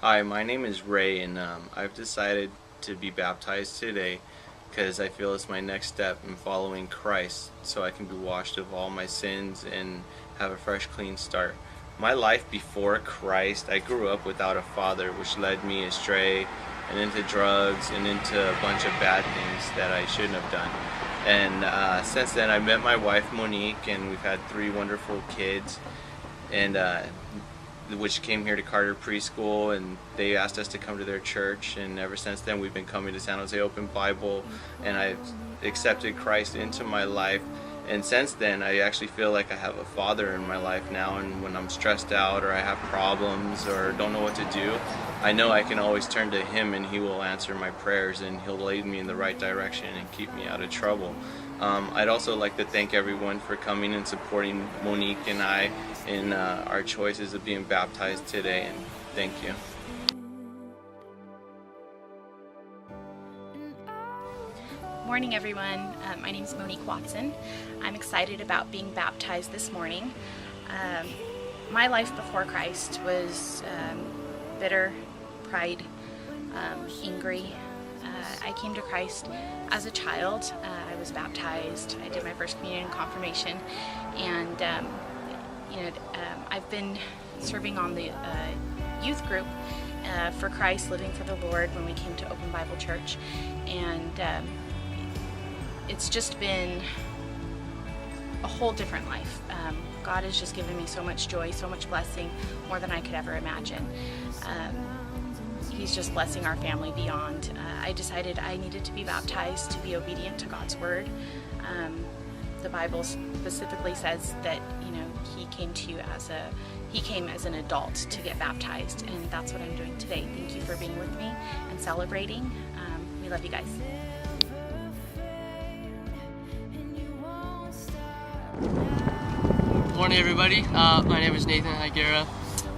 Hi, my name is Ray, and I've decided to be baptized today because I feel it's my next step in following Christ so I can be washed of all my sins and have a fresh, clean start. My life before Christ, I grew up without a father, which led me astray and into drugs and into a bunch of bad things that I shouldn't have done. And since then, I met my wife Monique, and we've had three wonderful kids. And which came here to Carter Preschool, and they asked us to come to their church, and ever since then we've been coming to San Jose Open Bible, and I've accepted Christ into my life. And since then I actually feel like I have a father in my life now, and when I'm stressed out or I have problems or don't know what to do, I know I can always turn to him and he will answer my prayers and he'll lead me in the right direction and keep me out of trouble. I'd also like to thank everyone for coming and supporting Monique and I in our choices of being baptized today, and thank you. Morning, everyone. My name is Monique Watson. I'm excited about being baptized this morning. My life before Christ was bitter, pride, angry. I came to Christ as a child. I was baptized. I did my first communion and confirmation, and I've been serving on the youth group for Christ, living for the Lord when we came to Open Bible Church, and it's just been a whole different life. God has just given me so much joy, so much blessing, more than I could ever imagine. He's just blessing our family beyond. I decided I needed to be baptized to be obedient to God's word. The Bible specifically says that he came as an adult to get baptized, and that's what I'm doing today. Thank you for being with me and celebrating. We love you guys. Morning, everybody. My name is Nathan Higuera.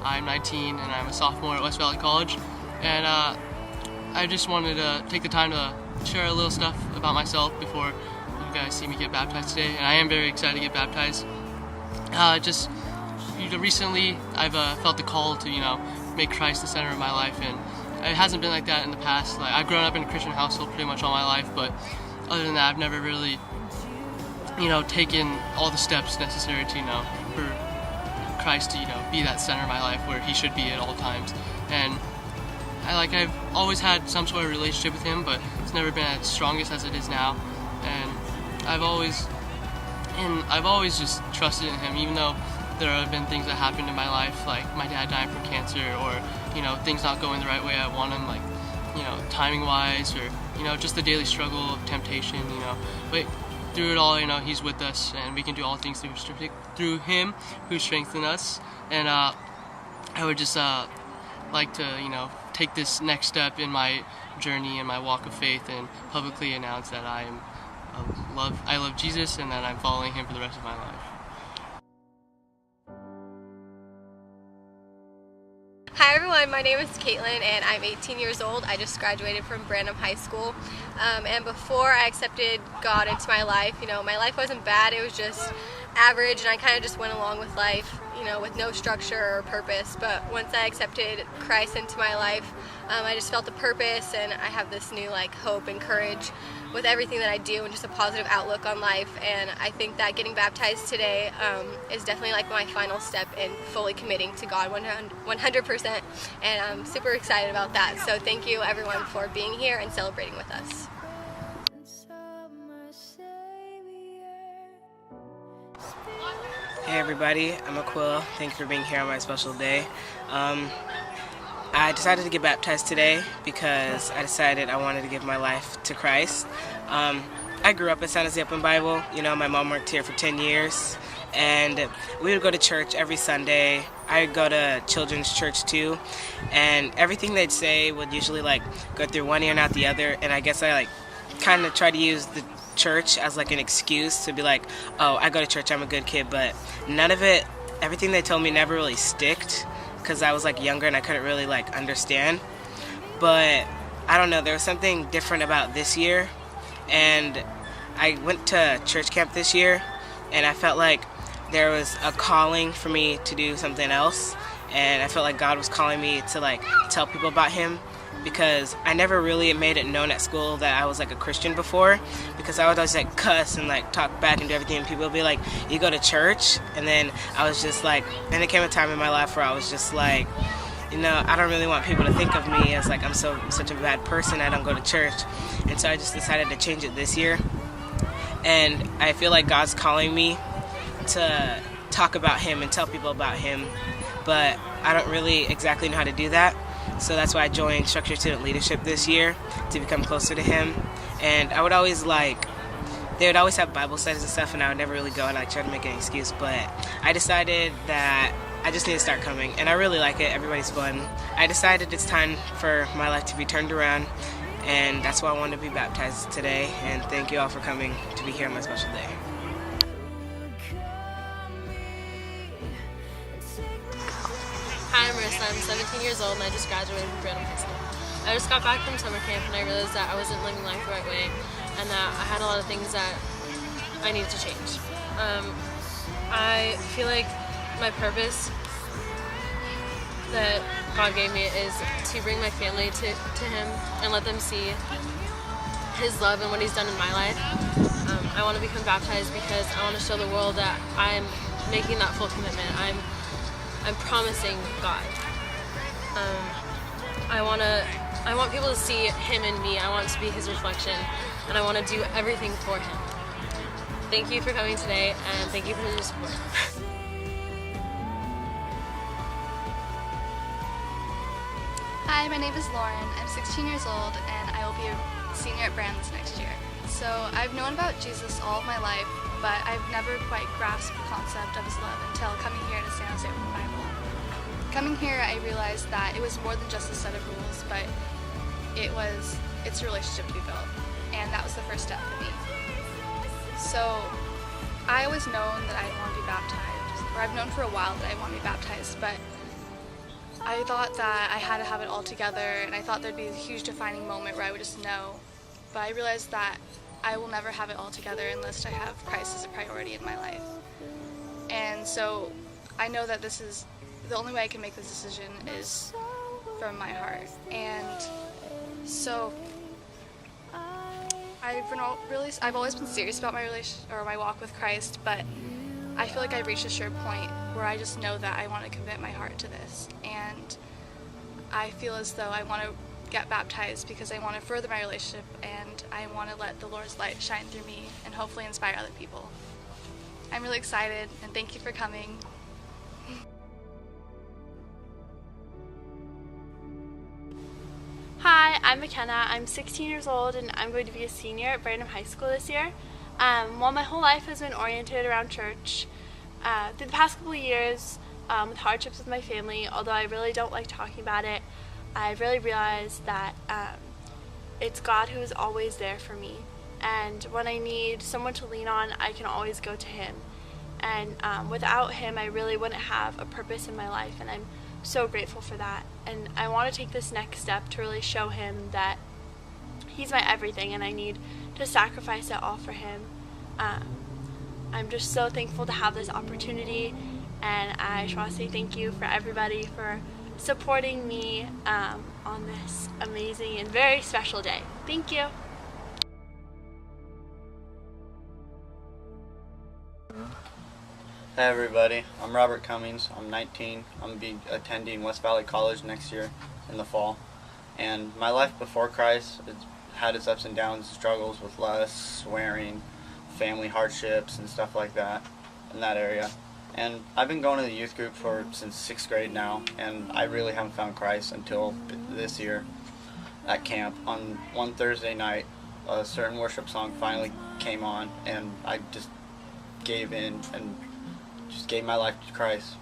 I'm 19 and I'm a sophomore at West Valley College. And I just wanted to take the time to share a little stuff about myself before you guys see me get baptized today. And I am very excited to get baptized. Recently, I've felt the call to make Christ the center of my life, and it hasn't been like that in the past. Like, I've grown up in a Christian household pretty much all my life, but other than that, I've never really taken all the steps necessary to for Christ to be that center of my life where he should be at all times. And I've always had some sort of relationship with him, but it's never been as strongest as it is now. And I've always just trusted in him, even though there have been things that happened in my life, like my dad dying from cancer, or things not going the right way I want them, like timing wise, or just the daily struggle of temptation. But through it all, he's with us, and we can do all things through him who strengthens us. And I would just like to take this next step in my journey and my walk of faith and publicly announce that I love Jesus and that I'm following him for the rest of my life. Hi everyone, my name is Caitlin and I'm 18 years old. I just graduated from Branham High School, and before I accepted God into my life, my life wasn't bad. It was just average, and I kind of just went along with life, with no structure or purpose. But once I accepted Christ into my life, I just felt a purpose, and I have this new hope and courage with everything that I do, and just a positive outlook on life. And I think that getting baptized today is definitely my final step in fully committing to God 100%, and I'm super excited about that. So thank you everyone for being here and celebrating with us. Hey everybody, I'm Aquila. Thank you for being here on my special day. I decided to get baptized today because I decided I wanted to give my life to Christ. I grew up at San Jose Open Bible. My mom worked here for 10 years, and we would go to church every Sunday. I would go to children's church too, and everything they'd say would usually go through one ear and out the other, and I guess I kind of try to use the church as an excuse to be oh, I go to church, I'm a good kid, but none of it, everything they told me never really sticked, because I was younger and I couldn't really understand. But I don't know, there was something different about this year, and I went to church camp this year, and I felt like there was a calling for me to do something else, and I felt like God was calling me to like tell people about him, because I never really made it known at school that I was like a Christian before, because I would always like cuss and like talk back and do everything, and people would be like, you go to church? And then I was just like, and it came a time in my life where I was just like, I don't really want people to think of me as like I'm such a bad person, I don't go to church. And so I just decided to change it this year, and I feel like God's calling me to talk about him and tell people about him, but I don't really exactly know how to do that. So that's why I joined Structured Student Leadership this year, to become closer to him. And I would always they would always have Bible studies and stuff, and I would never really go, and I try to make an excuse, but I decided that I just need to start coming, and I really like it. Everybody's fun. I decided it's time for my life to be turned around, and that's why I wanted to be baptized today, and thank you all for coming to be here on my special day. Hi, I'm Marissa. I'm 17 years old and I just graduated from Brandon High School. I just got back from summer camp and I realized that I wasn't living life the right way and that I had a lot of things that I needed to change. I feel like my purpose that God gave me is to bring my family to Him and let them see His love and what He's done in my life. I want to become baptized because I want to show the world that I'm making that full commitment. I'm promising God. I want people to see Him in me. I want to be His reflection, and I want to do everything for Him. Thank you for coming today, and thank you for your support. Hi, my name is Lauren. I'm 16 years old, and I will be a senior at Brand this next year. So I've known about Jesus all of my life, but I've never quite grasped the concept of His love until coming here to San Jose Open Bible. Coming here, I realized that it was more than just a set of rules, but it's a relationship to be built, and that was the first step for me. So I always known that I want to be baptized, or I've known for a while that I want to be baptized, but I thought that I had to have it all together, and I thought there'd be a huge defining moment where I would just know. But I realized that I will never have it all together unless I have Christ as a priority in my life. And so I know that this is the only way I can make this decision is from my heart. And so I've always been serious about my walk with Christ, but I feel like I've reached a sure point where I just know that I want to commit my heart to this. And I feel as though I want to get baptized because I want to further my relationship, and I want to let the Lord's light shine through me and hopefully inspire other people. I'm really excited, and thank you for coming. Hi, I'm McKenna. I'm 16 years old and I'm going to be a senior at Brandon High School this year. While my whole life has been oriented around church, through the past couple of years, with hardships with my family, although I really don't like talking about it, I've really realized that it's God who is always there for me. And when I need someone to lean on, I can always go to Him. And without Him, I really wouldn't have a purpose in my life, and I'm so grateful for that. And I want to take this next step to really show Him that He's my everything and I need to sacrifice it all for Him. I'm just so thankful to have this opportunity, and I just want to say thank you for everybody for supporting me on this amazing and very special day. Thank you. Hey everybody, I'm Robert Cummings. I'm 19. I'm going to be attending West Valley College next year in the fall. And my life before Christ had its ups and downs, struggles with lust, swearing, family hardships and stuff like that in that area. And I've been going to the youth group since 6th grade now, and I really haven't found Christ until this year at camp. On one Thursday night, a certain worship song finally came on, and I just gave in and just gave my life to Christ.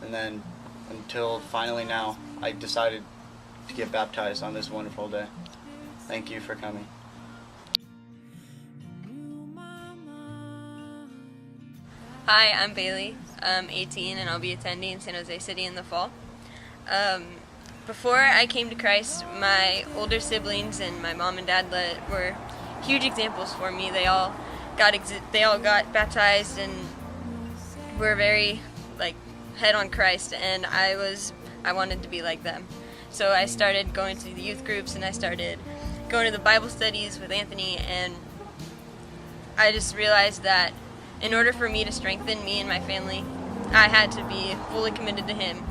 And then until finally now, I decided to get baptized on this wonderful day. Thank you for coming. Hi, I'm Bailey. I'm 18 and I'll be attending San Jose City in the fall. Before I came to Christ, my older siblings and my mom and dad were huge examples for me. They all got baptized and were very head on Christ, and I wanted to be like them. So I started going to the youth groups, and I started going to the Bible studies with Anthony, and I just realized that in order for me to strengthen me and my family, I had to be fully committed to Him.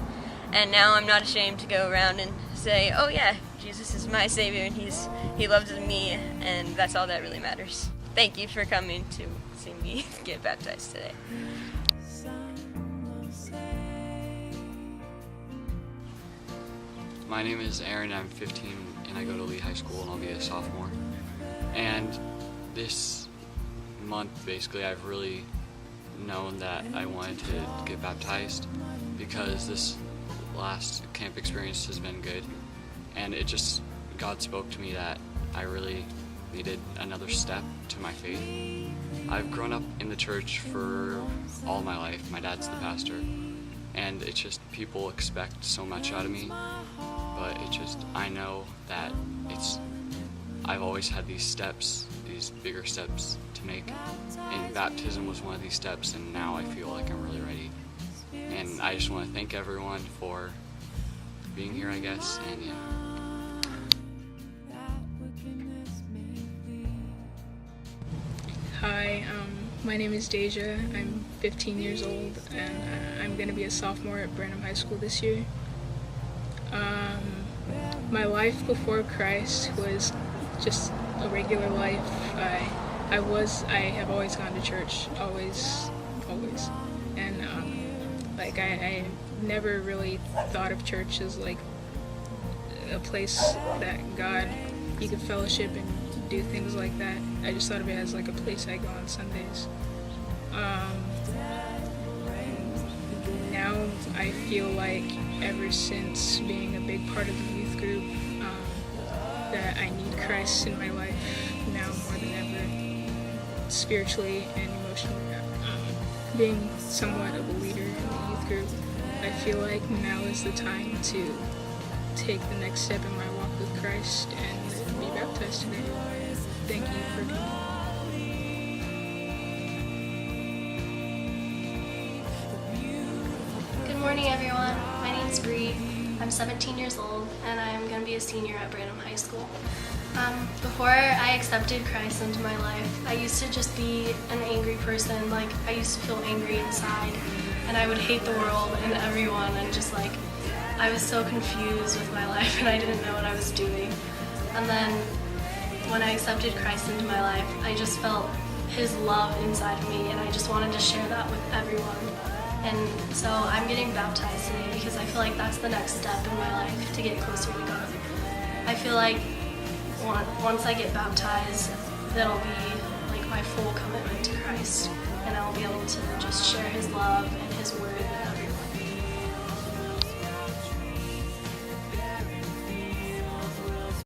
And now I'm not ashamed to go around and say, oh yeah, Jesus is my Savior, and He loves me, and that's all that really matters. Thank you for coming to see me get baptized today. My name is Aaron, I'm 15 and I go to Lee High School and I'll be a sophomore. And this month basically I've really known that I wanted to get baptized because this last camp experience has been good, and God spoke to me that I really needed another step to my faith. I've grown up in the church for all my life. My dad's the pastor, and it's just people expect so much out of me, but I know that I've always had these steps, these bigger steps to make, and baptism was one of these steps, and now I feel like I'm really ready. And I just want to thank everyone for being here, I guess, and yeah. Hi, my name is Deja. I'm 15 years old, and I'm going to be a sophomore at Branham High School this year. My life before Christ was just a regular life. I have always gone to church, always, and I never really thought of church as like a place that you could fellowship and do things like that. I just thought of it as like a place I go on Sundays. Now I feel like ever since being a big part of the youth group, that I need Christ in my life now more than ever, spiritually and emotionally. Being somewhat of a leader in the youth group, I feel like now is the time to take the next step in my walk with Christ and be baptized today. Thank you for coming. Good morning, everyone. My name's Bree. I'm 17 years old, and I'm going to be a senior at Branham High School. Before I accepted Christ into my life, I used to just be an angry person. Like, I used to feel angry inside, and I would hate the world and everyone, and just like, I was so confused with my life, and I didn't know what I was doing. And then, when I accepted Christ into my life, I just felt His love inside of me, and I just wanted to share that with everyone. And so I'm getting baptized today because I feel like that's the next step in my life to get closer to God. I feel like once I get baptized, that'll be like my full commitment to Christ, and I'll be able to just share His love and His word with